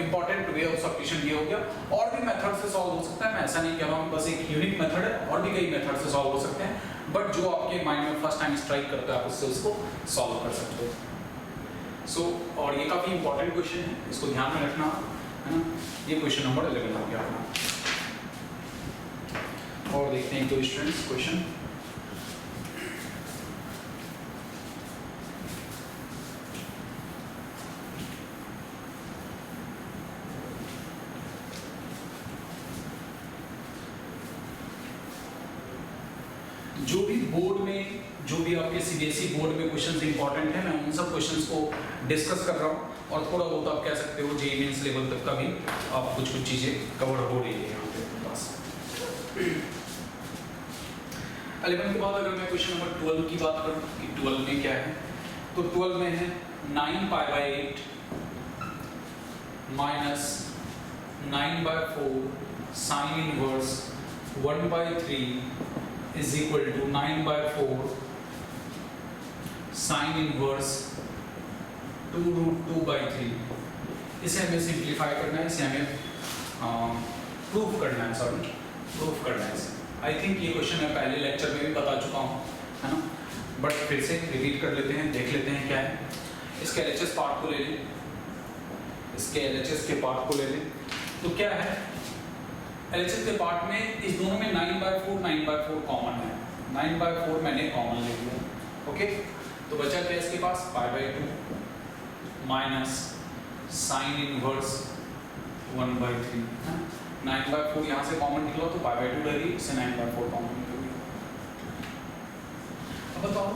इंपॉर्टेंट वे ऑफ सब्स्टिट्यूशन ये हो गया, और भी मेथड से सॉल्व हो सकता है, मैं ऐसा नहीं कह रहा हूँ बस एक यूनिक मेथड है, और भी कई मेथड से सॉल्व हो सकते हैं, बट जो आपके माइंड में फर्स्ट टाइम स्ट्राइक करता है आप उससे उसको सॉल्व कर सकते हो। सो और ये काफी इंपॉर्टेंट क्वेश्चन है, इसको ध्यान में रखना, है ना, ये क्वेश्चन नंबर 11 हो गया अपना। और देखते हैं कोई स्टूडेंट्स क्वेश्चन, जो भी बोर्ड में, जो भी आपके सीबीएसई बोर्ड में क्वेश्चंस इंपॉर्टेंट है, मैं उन सब क्वेश्चंस को डिस्कस कर रहा हूँ, और थोड़ा बहुत आप कह सकते हो जेईई मेंस लेवल तक का भी आप कुछ चीजें कवर हो रही है यहाँ पे पास। 11 के बाद अगर मैं क्वेश्चन नंबर 12 की बात करूँ कि 12 में क्या है, तो 12 में है 9π/8 minus 9/4 sine inverse 1/3 is equal to 9/4 sine inverse 2√2/3। इसे हमें सिंप्लीफाई करना है, इसे हमें प्रूफ करना है, सॉरी प्रूफ करना है इसे। आई थिंक ये क्वेश्चन मैं पहले लेक्चर में भी बता चुका हूँ, है ना, बट फिर से रिपीट कर लेते हैं, देख लेते हैं क्या है। इसके LHS पार्ट को ले लें, इसके LHS के पार्ट को ले लें, तो क्या है LHS के पार्ट में इस दोनों में 9/4 कॉमन है, 9/4 मैंने कॉमन ले लिया, ओके। तो बचा क्या इसके पास π/2 माइनस साइन इनवर्स 1/3, 9/4 यहाँ से कॉमन निकला तो π/2 रही, इससे 9/4 कॉमन निकल गया। अब बताओ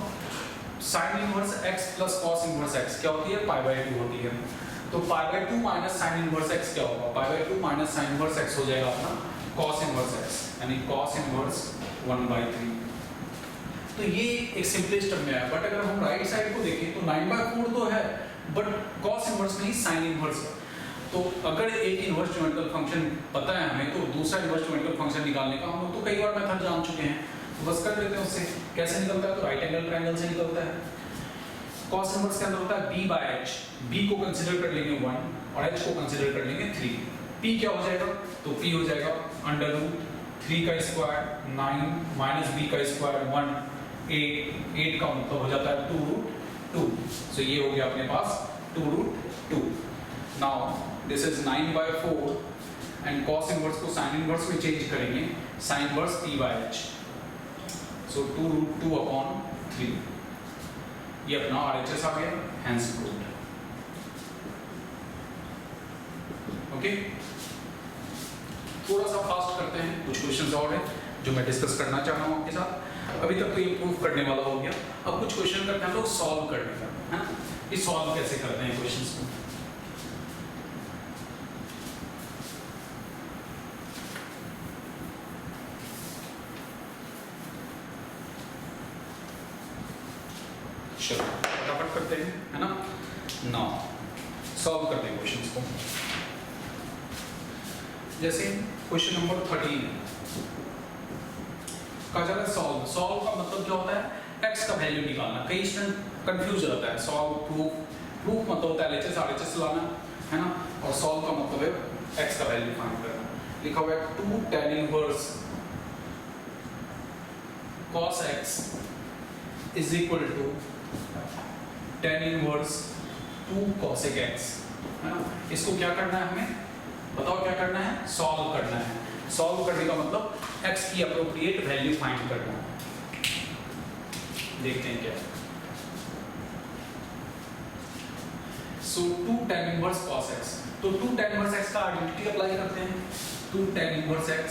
sign inverse x plus cos inverse x क्या होती है, π/2 होती है। तो pi by 2 minus sine inverse x क्या होगा? Pi by 2 minus sine inverse x हो जाएगा अपना कॉस इनवर्स एक्स, यानी कॉस इनवर्स 1/3। तो ये एक सिंपलेस्ट टर्म में है, बट अगर हम राइट साइड को देखें तो 9/4 तो है, बट कॉस इनवर्स नहीं साइन इनवर्स है। तो अगर एक इनवर्स ज्योमेट्रिकल फंक्शन पता है हमें, तो दूसरा इनवर्स ज्योमेट्रिकल फंक्शन निकालने का हम लोग तो कई बार मेथड जान चुके हैं, तो बस कर लेते हैं उससे। कैसे निकलता है? तो राइट एंगल ट्रायंगल से निकलता है। कॉस इनवर्स के अंदर होता है b बाय h, b को कंसीडर कर लेंगे 1 और h को कंसीडर कर लेंगे 3। p क्या हो जाएगा? तो p हो जाएगा √3 का स्क्वायर 9 माइनस b का स्क्वायर 1 8 का मतलब हो जाता है 2√2। सो ये हो गया अपने पास 2√2। Now this is 9/4 and cos inverse को sin इनवर्स में चेंज करेंगे, sin inverse p by h। So 2√2/3 ये अपना RHS आ गया, हेंस प्रूव्ड। ओके, थोड़ा सा फास्ट करते हैं, कुछ क्वेश्चंस और हैं जो मैं डिस्कस करना चाह रहा हूं आपके साथ। अभी तक तो ये प्रूव करने वाला हो गया, अब कुछ क्वेश्चन करते हैं हम लोग सॉल्व करने का, है ना? ये सॉल्व कैसे करते हैं क्वेश्चंस को। चलो फटाफट करते हैं, है ना? नाउ सॉल्व करते हैं क्वेश्चंस को। जैसे क्वेश्चन नंबर 13 कहा जा रहा है सॉल्व। सॉल्व का मतलब क्या होता है? x का वैल्यू निकालना। कई स्टूडेंट कंफ्यूज रहता है। सॉल्व प्रूफ मतलब होता है LHS RHS लाना, है ना? और सॉल्व का मतलब है x का वैल्यू फाइंड करना। लिखा हुआ है 2 tan inverse cos x is equal to tan inverse 2 cosec x, है ना? इसको क्या करना है हमें? बताओ क्या करना है? सॉल्व करना है। सॉल्व करने का मतलब x की अप्रोप्रिएट वैल्यू फाइंड करना है। देखते हैं क्या। सो 2 tan इनवर्स cos x, तो 2 tan इनवर्स x का आइडेंटिटी अप्लाई करते हैं। 2 tan इनवर्स x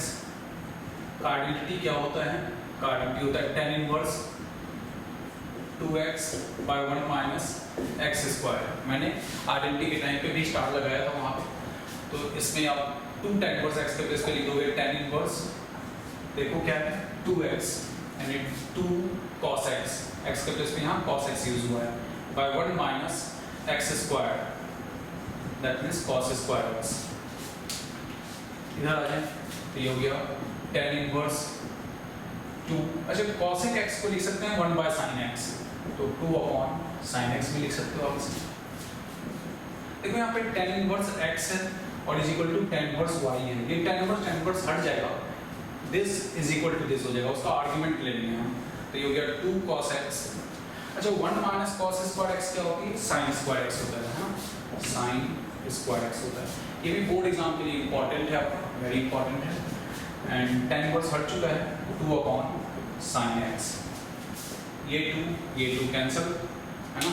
का आइडेंटिटी क्या होता है? का आइडेंटिटी होता है tan inverse 2x by 1 minus x square. मैंने आइडेंटिटी के टाइम पे भी स्टार लगाया था वहां पे, तो इसमें आप 2 tan इनवर्स x के प्लेस पे लिख दोगे tan इनवर्स, देखो क्या है 2x and 2 cos x, x के प्लेस पे यहाँ cos x यूज हुआ है, by 1 minus x square, that means cos square x। इधर आ जाए तो ये हो गया tan इनवर्स 2। अच्छा, cosec x को लिख सकते हैं 1 by sin x, तो 2/sin x भी लिख सकते हो आप इसे। देखो यहाँ पे tan इनवर्स x है और is equal to tan inverse y है। ये tan इनवर्स हट जाएगा, this is equal to this हो जाएगा, उसका आर्गुमेंट ले लेंगे हम। तो ये हो गया 2 cos x। अच्छा, 1 minus cos स्क्वायर x क्या होती है? sin स्क्वायर x होता है ना, sin स्क्वायर x होता है। ये भी बोर्ड एग्जाम के लिए इंपॉर्टेंट है, आपका वेरी इंपॉर्टेंट है। एंड tan इनवर्स हट चुका है, 2/sin x। ये 2 कैंसिल, है ना?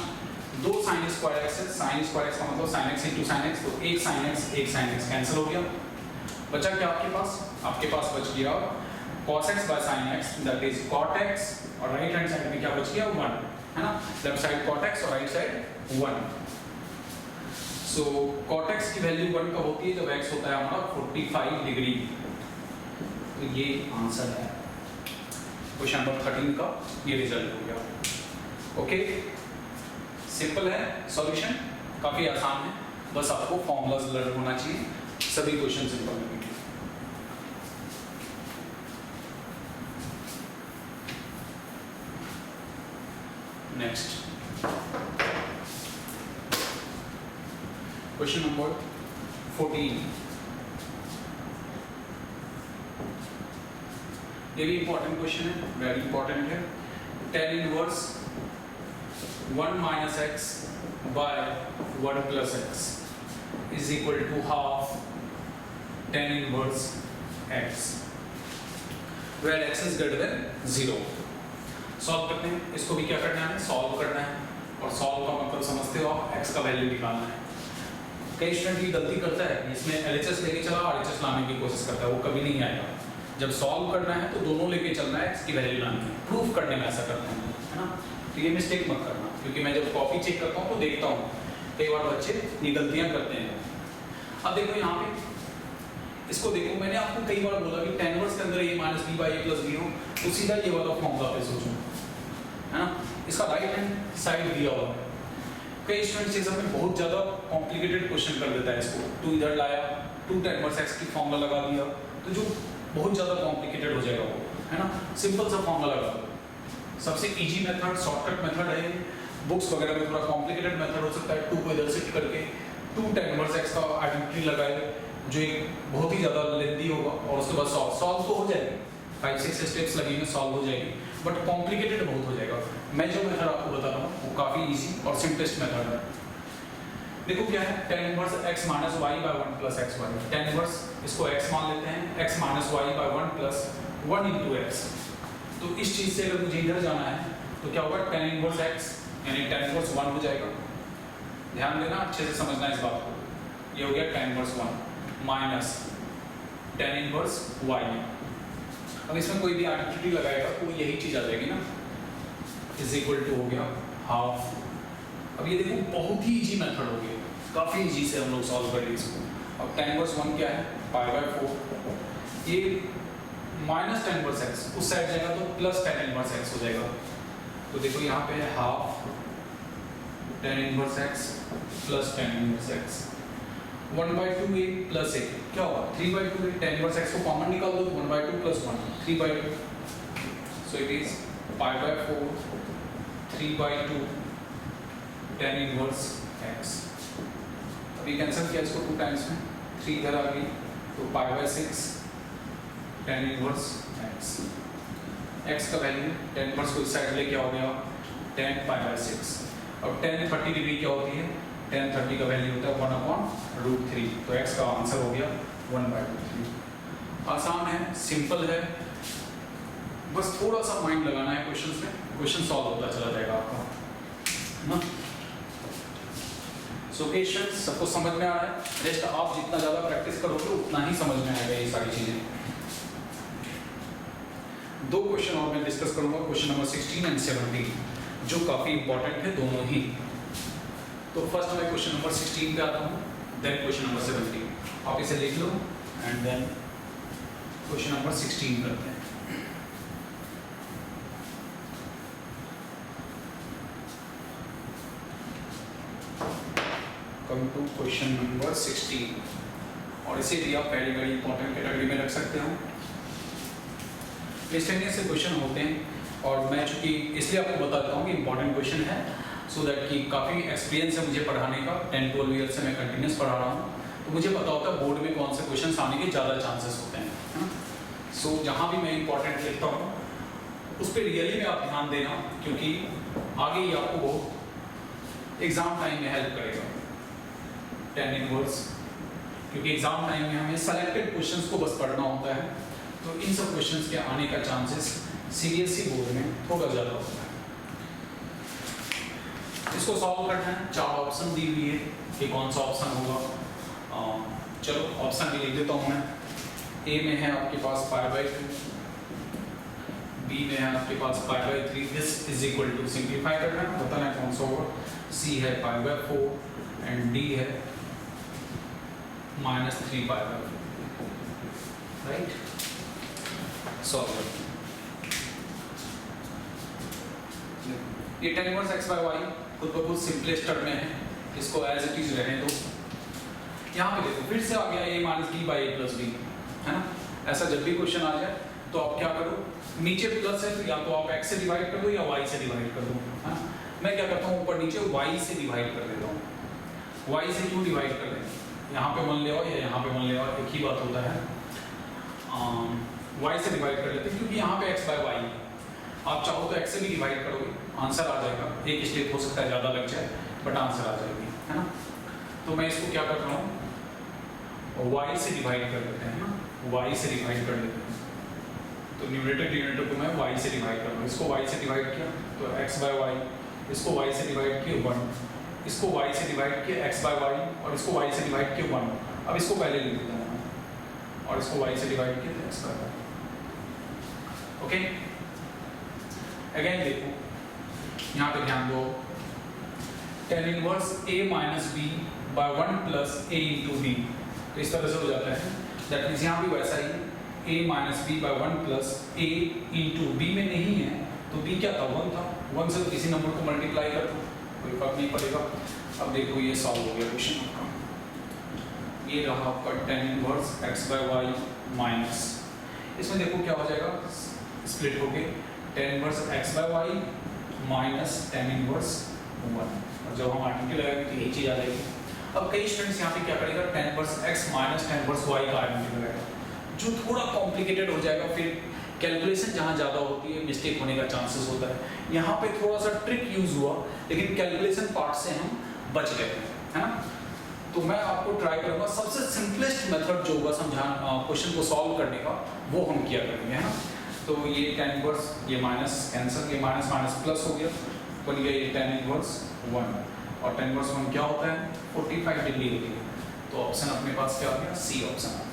2 sin स्क्वायर x है, sin स्क्वायर x का मतलब sin x into sin x, तो एक sin x कैंसिल हो गया। बचा क्या आपके पास? आपके पास बच गया cos x by sin x, that is cot x, और राइट हैंड साइड में क्या बच गया? 1, है ना? लेफ्ट साइड cot x और राइट साइड 1। सो cot x की वैल्यू 1 कब होती है? जब x होता है हमारा 45 डिग्री। तो ये आंसर है क्वेश्चन नंबर 13 का, ये रिजल्ट हो गया। ओके, सिंपल है सॉल्यूशन, काफी आसान है, बस आपको फॉर्मूलाज लर्न होना चाहिए, सभी क्वेश्चन सिंपल होंगे। Next question number 14। ये भी इंपॉर्टेंट क्वेश्चन है, वेरी इंपॉर्टेंट है। tan inverse 1 minus x by 1 plus x is equal to half tan inverse x where x is greater than 0। Solve करते हैं, इसको भी क्या करना है? सॉल्व करना है, और सॉल्व का मतलब समझते हो आप, x का वैल्यू निकालना है। कई स्टूडेंट ये गलती करता है, इसमें LHS लेके चला RHS लाने की कोशिश करता है, वो कभी नहीं आएगा। जब सॉल्व करना है तो दोनों लेके चलना है, x की वैल्यू लानी है। प्रूफ करने में ऐसा करते हैं, है ना? तो ये मिस्टेक मत करना, क्योंकि मैं जब कॉपी चेक करता हूँ तो देखता हूँ कई बार बच्चे ये गलतियां करते हैं। अब देखो यहाँ पे इसको देखो, मैंने आपको कई बार बोला कि tan इनवर्स के अंदर a minus b by a plus b हो, तो सीधा ये वाला फॉर्मूला पे सोचो, है ना। इसका राइट हैंड साइड दिया हुआ है। कई स्टूडेंट्स एग्जाम में बहुत ज़्यादा कॉम्प्लिकेटेड क्वेश्चन कर देता है इसको, तो इधर लाया 2 tan इनवर्स x की फॉर्मूला लगा दिया, तो जो बहुत ज़्यादा कॉम्प्लिकेटेड हो जाएगा वो, है ना। सिंपल सा फॉर्मूला लगा दो, सबसे इजी मेथड, शॉर्टकट मेथड है। बुक्स वगैरह में थोड़ा कॉम्प्लिकेटेड मेथड हो सकता है, 2 को इधर शिफ्ट करके 2 tan इनवर्स x का आइडेंटिटी लगाए, जो एक बहुत ही ज़्यादा लेंथी होगा, और उसके बाद सॉल्व तो हो जाएगी, 5-6 स्टेप्स लगेंगे, सॉल्व हो जाएगी, बट कॉम्प्लिकेटेड बहुत हो जाएगा। मैं जो मेथड आपको बता रहा हूँ वो काफ़ी इजी और सिंपलेस्ट मेथड है। देखो क्या है, tan inverse x minus y by 1 plus x y. tan inverse इसको x मान लेते हैं, x minus y by 1 plus 1 into x. तो इस चीज़ से अगर मुझे इधर जाना है तो क्या होगा, tan इनवर्स x यानी tan इनवर्स 1 हो जाएगा। ध्यान देना, अच्छे से समझना इस बात को। ये हो गया tan inverse 1 minus tan inverse y। अब इसमें कोई भी आइडेंटिटी लगाएगा तो यही चीज़ आ जाएगी ना, इज इक्वल टू हो गया हाफ। अब ये देखो बहुत ही इजी मेथड हो गया, काफ़ी इजी से हम लोग सॉल्व कर लिए इसको। अब tan इनवर्स 1 क्या है, पाई बाय 4, ये माइनस tan इनवर्स x उस साइड जाएगा तो प्लस tan इनवर्स x हो जाएगा। तो देखो यहाँ पे है half tan inverse x plus tan inverse x, 1/2 a plus a क्या होगा 3/2 a। tan इनवर्स x को कॉमन निकाल दो, 1/2 plus 1 3/2, so it is pi by 4 3/2 tan inverse x। अभी कैंसिल किया इसको 2 टाइम्स में, 3 इधर आ गई तो pi by 6 tan inverse x। x का वैल्यू tan इनवर्स को इस साइड ले क्या हो गया, tan पाई बाय 6। अब tan 30 डिग्री क्या होती है, tan 30 का वैल्यू होता है 1/√3, तो x का आंसर हो गया 1/3। आसान है, सिंपल है, बस थोड़ा सा माइंड लगाना है क्वेश्चंस में, क्वेश्चन सॉल्व होता चला जाएगा आपका, है ना। सो क्वेश्चंस सबको समझ में आ रहा है, जस्ट आप जितना ज़्यादा प्रैक्टिस करोगे उतना ही समझ में आएगा ये सारी चीज़ें। 2 क्वेश्चन और मैं डिस्कस करूंगा, क्वेश्चन नंबर 16 एंड 17, जो काफ़ी इंपॉर्टेंट है दोनों ही। तो फर्स्ट मैं क्वेश्चन नंबर 16 पे आता हूँ, देन क्वेश्चन नंबर 17। आप इसे लिख लो एंड देन क्वेश्चन नंबर 16 करते हैं। कम टू क्वेश्चन नंबर 16, और इसे भी आप वेरी वेरी इंपॉर्टेंट कैटेगरी में रख सकते हो। मिसलेनियस से क्वेश्चन होते हैं, और मैं चूंकि इसलिए आपको बताता हूँ कि इंपॉर्टेंट क्वेश्चन है, सो दैट कि काफ़ी एक्सपीरियंस है मुझे पढ़ाने का, 10-12 ईयर से मैं कंटिन्यूस पढ़ा रहा हूँ, तो मुझे पता होता है बोर्ड में कौन से क्वेश्चन आने के ज़्यादा चांसेस होते हैं। सो जहाँ भी मैं इंपॉर्टेंट लिखता हूँ उस पर रियली में आप ध्यान देना, क्योंकि आगे ही आपको बहुत एग्जाम टाइम में हेल्प करेगा tan इनवर्स, क्योंकि एग्जाम टाइम में हमें सेलेक्टेड क्वेश्चंस को बस पढ़ना होता है, तो इन सब क्वेश्चंस के आने का चांसेस सीबीएसई बोर्ड में थोड़ा ज़्यादा होता है। इसको सॉल्व करना है, 4 ऑप्शन दी हुई है कि कौन सा ऑप्शन होगा। चलो ऑप्शन भी लिख देता हूँ मैं। ए में है आपके पास पाई बाय 2, बी में है आपके पास pi by 3, this is equal to simplify करना है, बताना है कौन सा होगा। सी है पाई बाय 4 एंड डी है -3 पाई बाय 4, राइट। सॉल्व ये tan inverse x by y खुद ब खुद सिंपलेस्ट टर्म में है, इसको एज इट इज रहने दो। यहाँ पे देखो फिर से आ गया a minus b by a plus b, है ना। ऐसा जब भी क्वेश्चन आ जाए तो आप क्या करो, नीचे प्लस है तो या तो आप x से डिवाइड कर दो या y से डिवाइड कर दो, है ना। मैं क्या करता हूँ, ऊपर नीचे y से डिवाइड कर देता हूँ। y से क्यों डिवाइड कर दें, यहाँ पे 1 ले आओ या यहाँ पे 1 ले आओ, एक ही बात होता है। y से डिवाइड कर लेते हैं क्योंकि यहाँ पे x बाय y है। आप चाहो तो x से भी डिवाइड करोगे, आंसर आ जाएगा। एक स्टेप हो सकता है ज़्यादा लग जाए, बट आंसर आ जाएगी, है ना। तो मैं इसको क्या कर रहा हूँ, y से डिवाइड कर देते हैं ना, y से डिवाइड कर लेते हैं। तो न्यूमरेटर डिनोमिनेटर को मैं y से डिवाइड कर रहा हूँ। इसको y से डिवाइड किया तो x बाय y, इसको y से डिवाइड किया 1, इसको y से डिवाइड किया x बाय y, और इसको y से डिवाइड किया 1। अब इसको पहले लिख देता हूँ, और इसको y से डिवाइड किया तो x by y। Okay, again देखो यहाँ पे ध्यान दो, tan inverse a minus b by 1 plus a into b, तो इस तरह से हो जाता है। दैट मीन्स यहाँ भी वैसा ही a minus b by 1 plus a into b में नहीं है तो b क्या था, 1 था, 1 से तो किसी नंबर को मल्टीप्लाई कर दो, कोई फर्क नहीं पड़ेगा। अब देखो ये सॉल्व हो गया क्वेश्चन आपका। ये रहा आपका tan inverse x by y minus, इसमें देखो क्या हो जाएगा, स्प्लिट हो गए tan inverse x by y minus tan inverse 1, और जब हम आर्टिकल लगाएंगे तो यही चीज़ आ जाएगी। अब कई स्टूडेंट्स यहाँ पे क्या करेगा, tan inverse x minus tan inverse y का आर्टिकल लगाएगा, जो थोड़ा कॉम्प्लिकेटेड हो जाएगा, फिर कैलकुलेशन जहाँ ज़्यादा होती है मिस्टेक होने का चांसेस होता है। यहाँ पे थोड़ा सा ट्रिक यूज हुआ, लेकिन कैलकुलेशन पार्ट से हम बच गए, है ना। तो मैं आपको ट्राई करूँगा सबसे सिंपलेस्ट मेथड जो होगा समझाना क्वेश्चन को सॉल्व करने का, वो हम किया करेंगे, है ना। तो ये tan इनवर्स, ये माइनस कैंसिल, ये माइनस माइनस प्लस हो गया, बन गया ये tan इनवर्स 1, और tan इनवर्स 1 क्या होता है, 45 डिग्री होती है। तो ऑप्शन अपने पास क्या आ गया, सी ऑप्शन आ गया।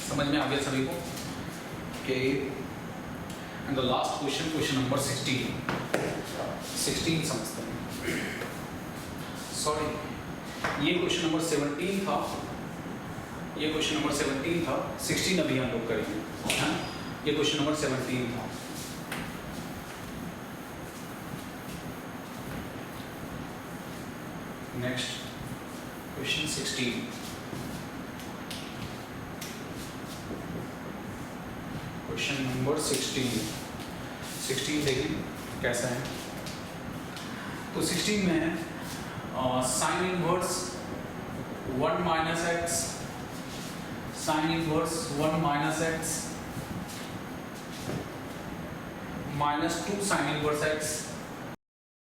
समझ में आ गया सभी को? Okay, and the last question, question number 16 समझते हैं। सॉरी, ये क्वेश्चन नंबर 17 था, ये क्वेश्चन नंबर 17 था, 16 अभी हम लोग करेंगे, है ना। ये क्वेश्चन नंबर 17 था। नेक्स्ट क्वेश्चन 16, क्वेश्चन नंबर 16 देखिए कैसा है। तो 16 में है sine inverse 1 minus x, sine inverse 1 minus x minus 2 sine inverse x